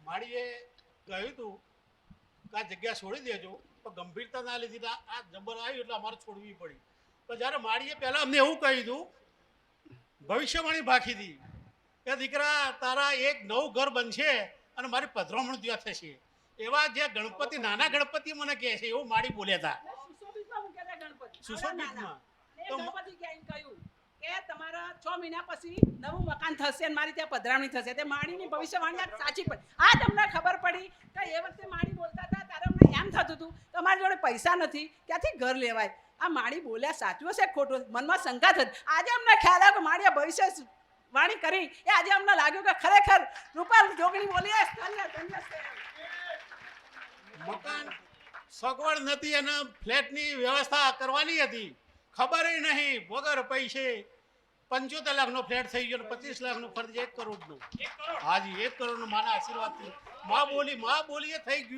માળીએ કહ્યું હતું કે આ જગ્યા છોડી દેજો, પણ ગંભીરતા ના લીધી આ જબર આવ્યું એટલે અમારે છોડવી પડી. તો જ્યારે માળીએ પહેલાં અમને એવું કહ્યું હતું, ભવિષ્યવાણી ભાખી હતી કે દીકરા તારા એક નવું ઘર બનશે અને મારી પધરામણ ત્યાં થશે. એવા જે ગણપતિ નાના ગણપતિ મને કહે છે એવું માળી બોલ્યા હતા સુશોભિતમાં. તો કે તમારા 6 મહિના પછી નવું મકાન થશે અને મારી ત્યાં પધરામણી થશે. તે માળીની ભવિષ્યવાણી સાચી પડી. આ તમને ખબર પડી કે એ વખતે માળી બોલતા હતા ત્યારે અમને એમ થતું હતું કે અમારી જોડે પૈસા નથી, ક્યાંથી ઘર લેવાય. આ માળી બોલ્યા સાચું હશે ખોટું, મનમાં શંકા થતી. આજે અમને ખ્યાલ આવ્યો કે માળીએ ભવિષ્યવાણી કરી એ આજે અમને લાગ્યું કે ખરેખર રૂપાલ જોગણી બોલીએ. મકાન સગવડ નથી અને ફ્લેટની વ્યવસ્થા કરવાની હતી, ખબર નહીં વગર પૈસે 75 લાખનો ફ્લેટ થઈ ગયો, 25 લાખનો ફરજ 1 કરોડનો. હાજી 1 કરોડનો માના આશીર્વાદથી માં બોલીએ થઈ ગયું.